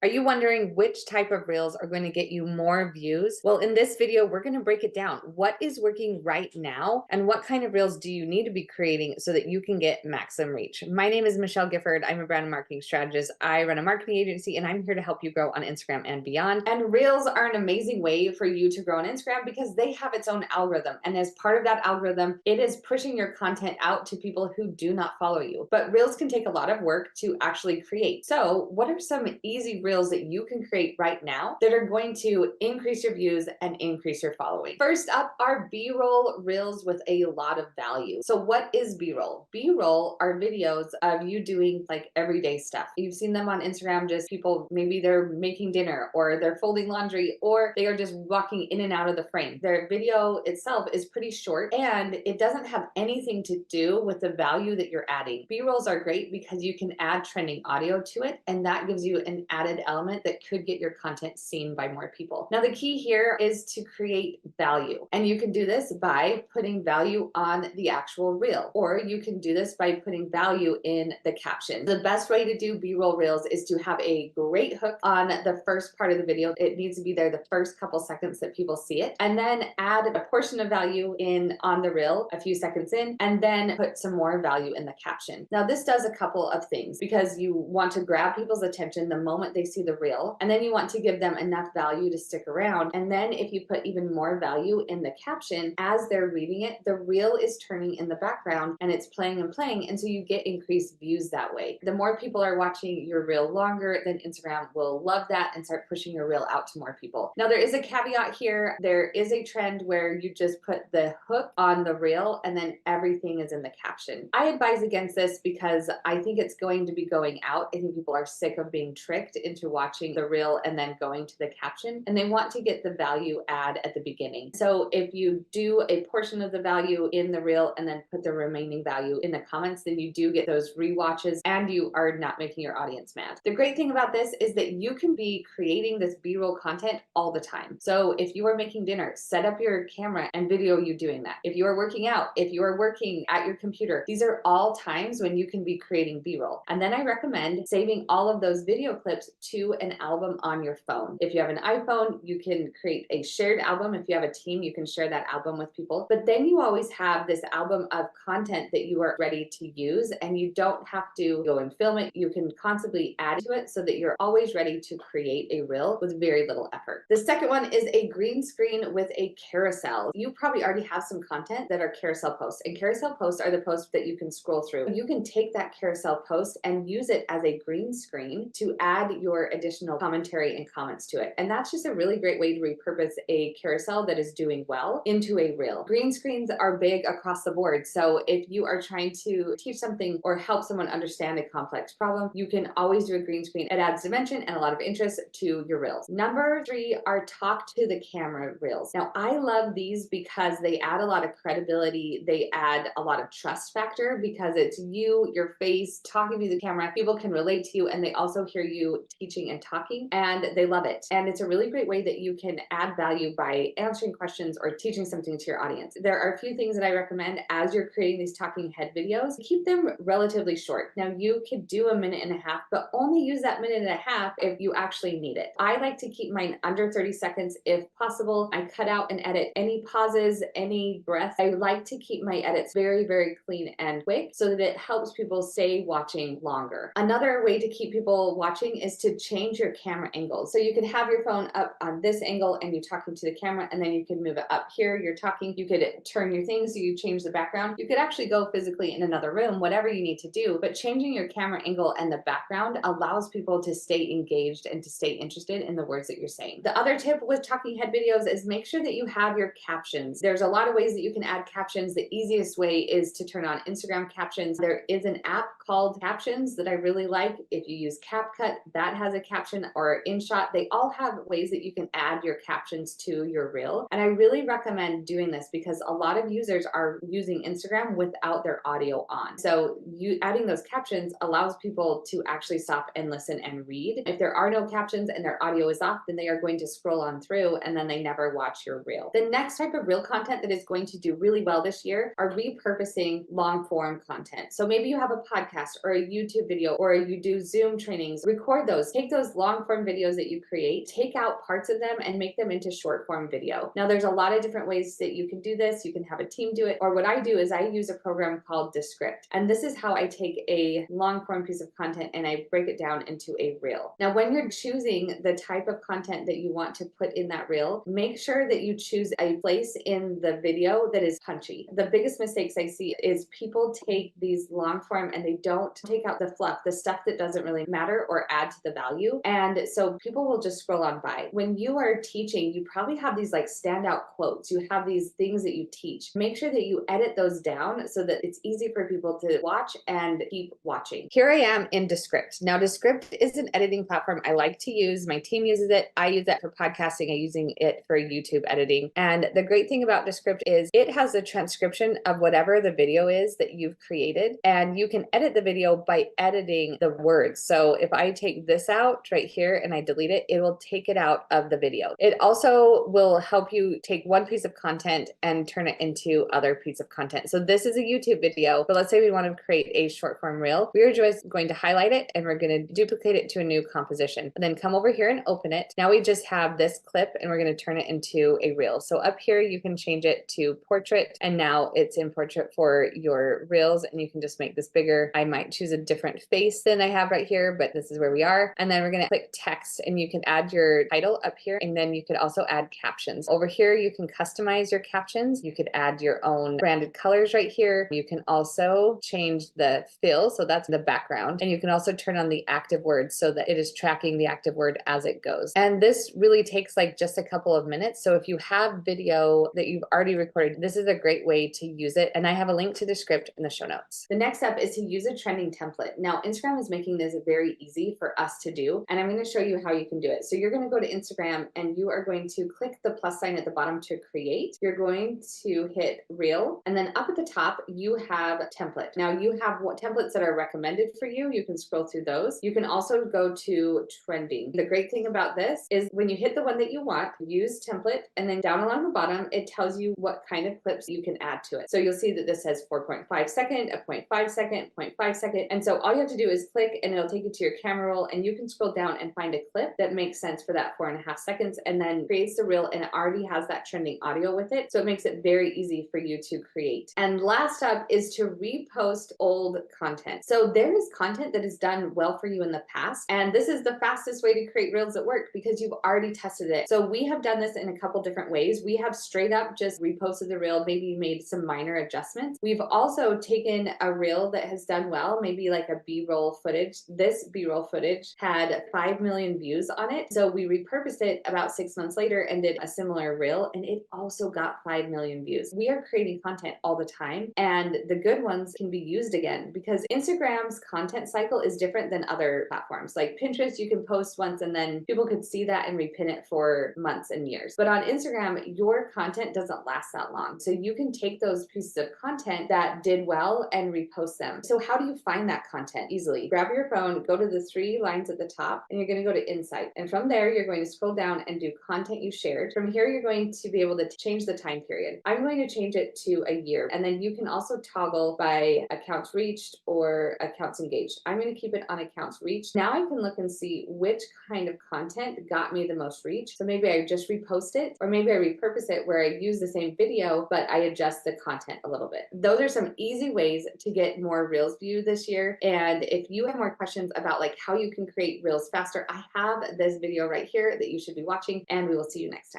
Are you wondering which type of reels are going to get you more views? Well, in this video, we're going to break it down. What is working right now and what kind of reels do you need to be creating so that you can get maximum reach? My name is Michelle Gifford. I'm a brand and marketing strategist. I run a marketing agency and I'm here to help you grow on Instagram and beyond. And reels are an amazing way for you to grow on Instagram because they have its own algorithm. And as part of that algorithm, it is pushing your content out to people who do not follow you. But reels can take a lot of work to actually create. So what are some easy reels that you can create right now that are going to increase your views and increase your following? First up are B-roll reels with a lot of value. So what is B-roll? B-roll are videos of you doing like everyday stuff. You've seen them on Instagram, just people, maybe they're making dinner or they're folding laundry or they are just walking in and out of the frame. Their video itself is pretty short and it doesn't have anything to do with the value that you're adding. B-rolls are great because you can add trending audio to it and that gives you an added element that could get your content seen by more people. Now, the key here is to create value. And you can do this by putting value on the actual reel, or you can do this by putting value in the caption. The best way to do B-roll reels is to have a great hook on the first part of the video. It needs to be there the first couple seconds that people see it, and then add a portion of value in on the reel a few seconds in, and then put some more value in the caption. Now, this does a couple of things because you want to grab people's attention the moment they see the reel, and then you want to give them enough value to stick around. And then if you put even more value in the caption as they're reading it, the reel is turning in the background and it's playing and playing, and so you get increased views that way. The more people are watching your reel longer, then Instagram will love that and start pushing your reel out to more people. Now, there is a caveat here. There is a trend where you just put the hook on the reel and then everything is in the caption. I advise against this because I think it's going to be going out. I think people are sick of being tricked into watching the reel and then going to the caption, and they want to get the value add at the beginning. So if you do a portion of the value in the reel and then put the remaining value in the comments, then you do get those rewatches and you are not making your audience mad. The great thing about this is that you can be creating this B-roll content all the time. So if you are making dinner, set up your camera and video you doing that. If you are working out, if you are working at your computer, these are all times when you can be creating B-roll. And then I recommend saving all of those video clips to an album on your phone. If you have an iPhone, you can create a shared album. If you have a team, you can share that album with people. But then you always have this album of content that you are ready to use, and you don't have to go and film it. You can constantly add to it so that you're always ready to create a reel with very little effort. The second one is a green screen with a carousel. You probably already have some content that are carousel posts, and carousel posts are the posts that you can scroll through. You can take that carousel post and use it as a green screen to add your additional commentary and comments to it. And that's just a really great way to repurpose a carousel that is doing well into a reel. Green screens are big across the board. So if you are trying to teach something or help someone understand a complex problem, you can always do a green screen. It adds dimension and a lot of interest to your reels. Number 3 are talk to the camera reels. Now, I love these because they add a lot of credibility. They add a lot of trust factor because it's you, your face, talking to the camera. People can relate to you and they also hear you teaching and talking and they love it. And it's a really great way that you can add value by answering questions or teaching something to your audience. There are a few things that I recommend as you're creating these talking head videos. Keep them relatively short. Now, you could do a minute and a half, but only use that minute and a half if you actually need it. I like to keep mine under 30 seconds if possible. I cut out and edit any pauses, any breath. I like to keep my edits very, very clean and quick so that it helps people stay watching longer. Another way to keep people watching is to change your camera angle. So you could have your phone up on this angle and you're talking to the camera, and then you can move it up here, you're talking. You could turn your things so you change the background. You could actually go physically in another room, whatever you need to do, but changing your camera angle and the background allows people to stay engaged and to stay interested in the words that you're saying. The other tip with talking head videos is make sure that you have your captions. There's a lot of ways that you can add captions. The easiest way is to turn on Instagram captions. There is an app called Captions that I really like. If you use CapCut, that has a caption, or InShot. They all have ways that you can add your captions to your reel. And I really recommend doing this because a lot of users are using Instagram without their audio on. So you adding those captions allows people to actually stop and listen and read. If there are no captions and their audio is off, then they are going to scroll on through and then they never watch your reel. The next type of reel content that is going to do really well this year are repurposing long form content. So maybe you have a podcast or a YouTube video or you do Zoom trainings, record those videos. Take those long form videos that you create, take out parts of them and make them into short form video. Now there's a lot of different ways that you can do this. You can have a team do it, or what I do is I use a program called Descript. And this is how I take a long form piece of content and I break it down into a reel. Now, when you're choosing the type of content that you want to put in that reel, make sure that you choose a place in the video that is punchy. The biggest mistakes I see is people take these long form and they don't take out the fluff, the stuff that doesn't really matter or add to the value. And so people will just scroll on by. When you are teaching, you probably have these like standout quotes. You have these things that you teach. Make sure that you edit those down so that it's easy for people to watch and keep watching. Here I am in Descript. Now, Descript is an editing platform I like to use. My team uses it. I use that for podcasting. I'm using it for YouTube editing. And the great thing about Descript is it has a transcription of whatever the video is that you've created. And you can edit the video by editing the words. So if I take this out right here and I delete it, it will take it out of the video. It also will help you take one piece of content and turn it into other piece of content. So this is a YouTube video, but let's say we want to create a short form reel. We're just going to highlight it and we're going to duplicate it to a new composition and then come over here and open it. Now we just have this clip and we're going to turn it into a reel. So up here, you can change it to portrait and now it's in portrait for your reels and you can just make this bigger. I might choose a different face than I have right here, but this is where we are. And then we're going to click text and you can add your title up here and then you could also add captions. Over here, you can customize your captions. You could add your own branded colors right here. You can also change the fill, so that's the background. And you can also turn on the active word so that it is tracking the active word as it goes. And this really takes like just a couple of minutes. So if you have video that you've already recorded, this is a great way to use it. And I have a link to the script in the show notes. The next step is to use a trending template. Now, Instagram is making this very easy for us to do, and I'm going to show you how you can do it. So you're going to go to Instagram and you are going to click the plus sign at the bottom to create. You're going to hit reel, and then up at the top, you have template. Now you have what templates that are recommended for you. You can scroll through those. You can also go to trending. The great thing about this is when you hit the one that you want, use template, and then down along the bottom, it tells you what kind of clips you can add to it. So you'll see that this says 4.5 second, a 0.5 second, 0.5 second. And so all you have to do is click and it'll take you to your camera roll and you can scroll down and find a clip that makes sense for that 4.5 seconds and then creates the reel and it already has that trending audio with it. So it makes it very easy for you to create. And last up is to repost old content. So there is content that is done well for you in the past. And this is the fastest way to create reels at work because you've already tested it. So we have done this in a couple different ways. We have straight up just reposted the reel, maybe made some minor adjustments. We've also taken a reel that has done well, maybe like a B-roll footage. This B-roll footage had 5 million views on it. So we repurposed it about 6 months later and did a similar reel and it also got 5 million views. We are creating content all the time and the good ones can be used again because Instagram's content cycle is different than other platforms. Like Pinterest, you can post once and then people could see that and repin it for months and years. But on Instagram, your content doesn't last that long. So you can take those pieces of content that did well and repost them. So how do you find that content easily? Grab your phone, go to the 3 lines at the top, and you're going to go to Insight. And from there, you're going to scroll down and do content you shared. From here, you're going to be able to change the time period. I'm going to change it to a year. And then you can also toggle by accounts reached or accounts engaged. I'm going to keep it on accounts reached. Now I can look and see which kind of content got me the most reach. So maybe I just repost it, or maybe I repurpose it where I use the same video, but I adjust the content a little bit. Those are some easy ways to get more Reels view this year. And if you have more questions about like how you can create Reels faster, I have this video right here that you should be watching, and we will see you next time.